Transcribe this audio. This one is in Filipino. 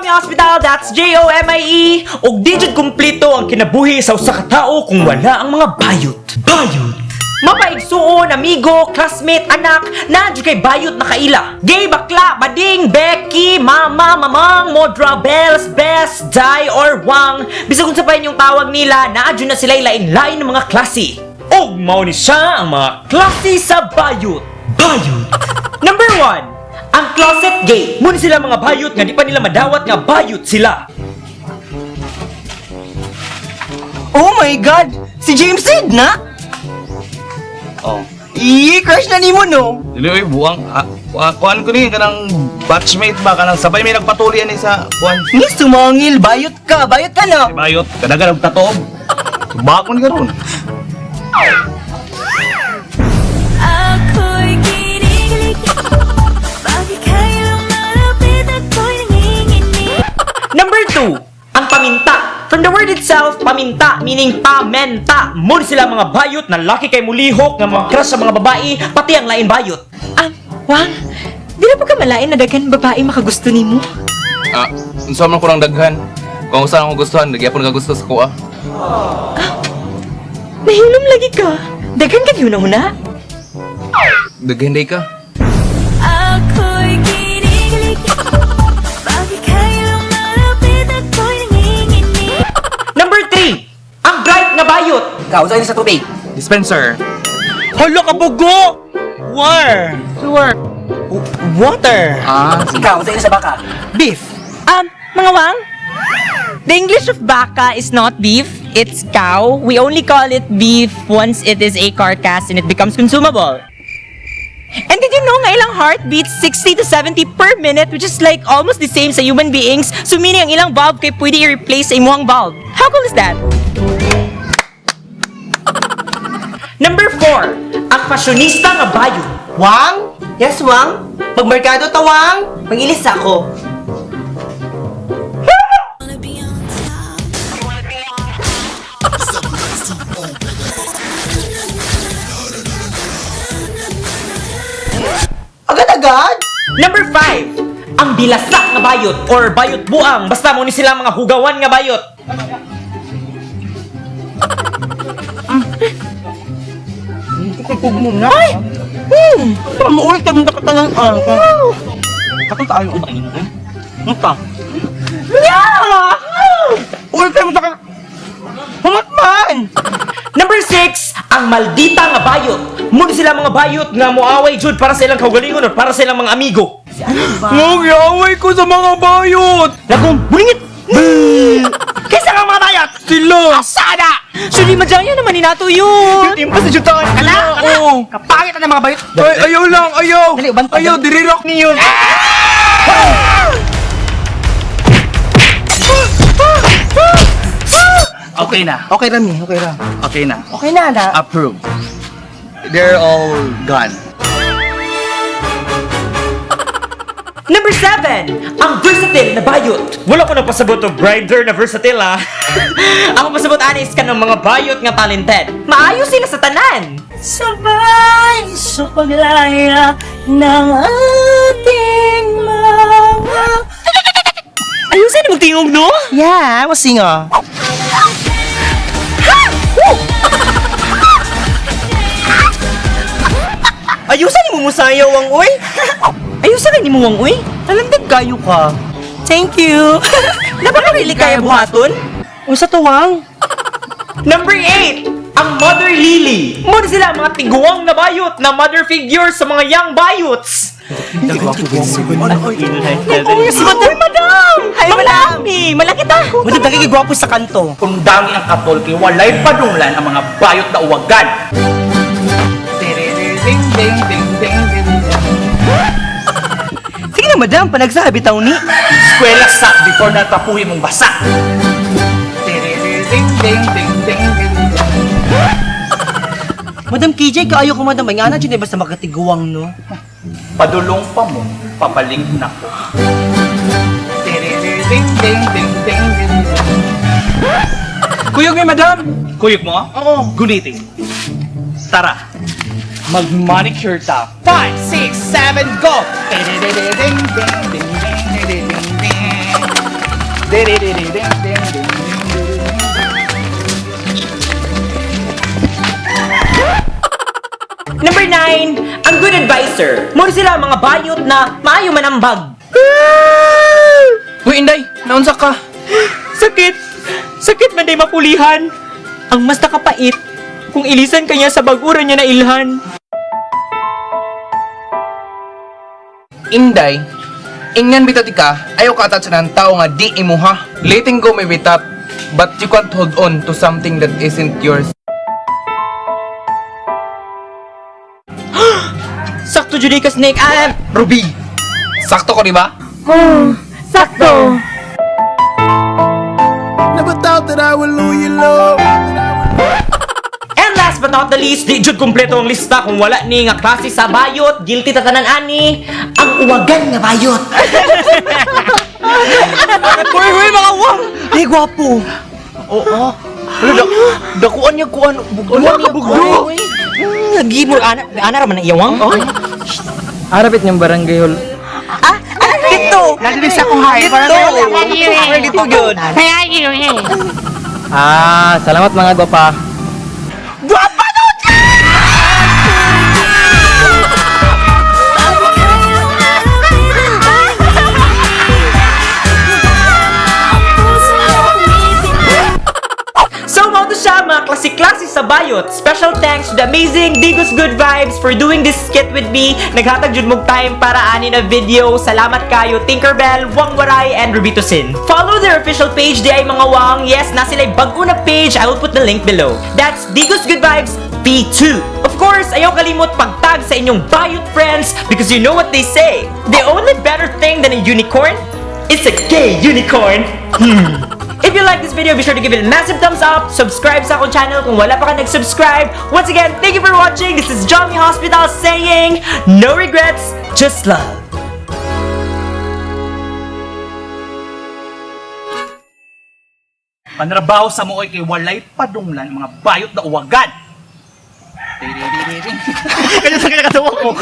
Jomi Hospital, that's Jomie. Og di jud kumpleto ang kinabuhi sa usa ka tawo kung wala ang mga bayot. Bayot. Mapaigsuon, amigo, classmate, anak, na jud kay bayot na kaila. Gay, bakla, bading, Becky, mama, mamang, modra, bells, best, die, or wang. Bisag kung sa pa yung tawag nila, na jud na sila lain-lain ng mga klase. Og mao ni siya ang mga klase sa bayot. Bayot. Number 1, ang closet gay. Muna sila mga bayot nga di pa nila madawat nga bayot sila. Oh my God! Si James Reid na? Oh. Crush na ni mo, no? Dili, buwang, kuhan ko ni, kanang batchmate ba, kanang sabay may nagpatuloy ni sa kuhan. Ni sumangil, bayot ka na! Bayot, kadaga nagtatob. Bakon ka ron. Ako'y kinikilig. Bakit kailang malapit ako'y nanginginig? Number 2, ang paminta. From the word itself, paminta, meaning pamenta. Muna sila mga bayot na laki kay mulihok nga mga crush sa mga babae, pati ang lain bayot. Wang, di na pa ka malain na daghan babae makagusto ni mo? Unsa man ko nang daghan. Kung saan ako gustuhan, nagyapon ka gusto sa kuha. Nahilom lagi ka. Daghan ka yun na. Daghan day ka. Ako'y kinikilig. Bakit kailang malapit ako'y nanginginig? Number 3, ang bright nga bayot. Ikaw, sa'yo sa tubig. Dispenser. Hala ka bugo! War! Water! Ikaw, sa'yo sa baka. Beef! Mga Wang, the English of baka is not beef, it's cow. We only call it beef once it is a carcass and it becomes consumable. And did you know nga ilang heart beats 60 to 70 per minute, which is like almost the same sa human beings, so meaning ang ilang bulb kay pwede i-replace sa imuhang bulb. How cool is that? Number 4, ang fashionista nga bayot. Wang? Yes, Wang? Pagmerkado ta, Wang? Pangilis ako. Wanna be on top. Agad-agad? Number 5, ang bilasak nga bayot or bayot buang. Basta mo ni sila mga hugawan nga bayot. Ay! Pamuulit kami na katalang Katong tayo ang mainit. Ano pa? Yeah! Ulit kami na Humat man! Number 6, ang maldita nga bayot. Muna sila mga bayot nga moaway jud para sa ilang kaugalingon or para sa ilang mga amigo. Nagyaway ko sa mga bayot. Lagong buringit! Kaysa nga mga bayot! Sila. Asada! Suli madyan naman ni nato yun. Timpa sa jutaan! Kala! Oo. Kapangit na ng mga bayot! Ay, ayaw lang, ayaw. Dali, bantay. Ayaw, dirirok niyo. Okay na. Okay, Rami. Okay, Ram. Okay na. Okay na, na. Approve. They're all gone. Number 7, ang versatile na bayot. Wala ko napasabot o grinder na versatile ha. Ako pasabot anis ka ng mga bayot nga talented. Maayos sila sa tanan. Sabay sa paglaya ng ating mga Ayusin mo tingog no? Yeah, I was singer. Ayusan mo musayaw ang uy. Ayusan ka ni mo Wang, uy. Talandag kayo ka. Thank you. Napakarili kaya buhaton? Usa to, Wang. Number 8, ang mother lily. Muna sila mga tiguang na bayot na mother figure sa mga young bayots. Si madam! Ay, malaki! Malaki ta! Madam, nagigigwapo sa kanto. Kung dami ang katol, kay walay padunglan ang mga bayot na uwagan. Ding, ding, ding, ding, ding, ding. Sige na, madam. Panagsabi taw ni. Eskwela sa before natapuhin mong basa. Ding, ding, ding, ding, ding, ding. Madam KJ, kaayo ko, madam. Ay nga na, dyan basta makatiguang, no? Padulong pa mo, papaling na ko. Ding, ding, ding, ding, ding, ding. Kuyog ni madam. Kuyog mo? Oo. Guniting. Tara. Mag-manicure ta. 5, 6, 7, go! Ding, ding, ding, ding, ding, ding, ding, ding, ding. Number 9, ang good advisor. Muna sila ang mga bayot na maayo manambag. Uy, Inday, naunsa ka? Sakit! Sakit man day mapulihan. Ang mas nakapait kung ilisan kanya sa baguran niya na ilhan. Inday, ingnan bitati ka, ayaw ka attach ng tao nga di imuha. Letting go may bitap, but you can't hold on to something that isn't yours. Sakto jud ka snake. Ruby, sakto ko di ba? Sakto! Never thought that I would lose your love. And last but not the least, di jud kumpleto ang lista kung wala ni nga klase sa bayot, guilty ta tanan ani, ang uwagan nga bayot. Hoy, mga wang! Di gwapo. Oo. Dakuan niya kuan. Bugduan niya bugduan. Lagi mo, ana raman na iyawang? Arapit niyang barangay hall. Dito! Nandito sa akong heart. Dito yun. Salamat mga gwapa. Gwapa to! So, mo to siya mga klase-klase sa bayot. Special thanks to the amazing Digos Good Vibes for doing this skit with me. Naghatag jud mog time para ani na video. Salamat kayo Tinkerbell, Wang Waray, and Rubito Sin. Follow their official page di ay mga wang. Yes, na sila bago na page. I will put the link below. That's Digos Good Vibes P2. Of course, ayaw kalimot pagtag sa inyong bayot friends because you know what they say. The only better thing than a unicorn is a gay unicorn. If you like this video, be sure to give it a massive thumbs up. Subscribe sa akong channel kung wala pa ka nag-subscribe. Once again, thank you for watching. This is Johnny Hospital saying, no regrets, just love. Panrabaho sa mooy kay walay padunglan mga bayot na uwagan. Kanya sa kanya katawa ko.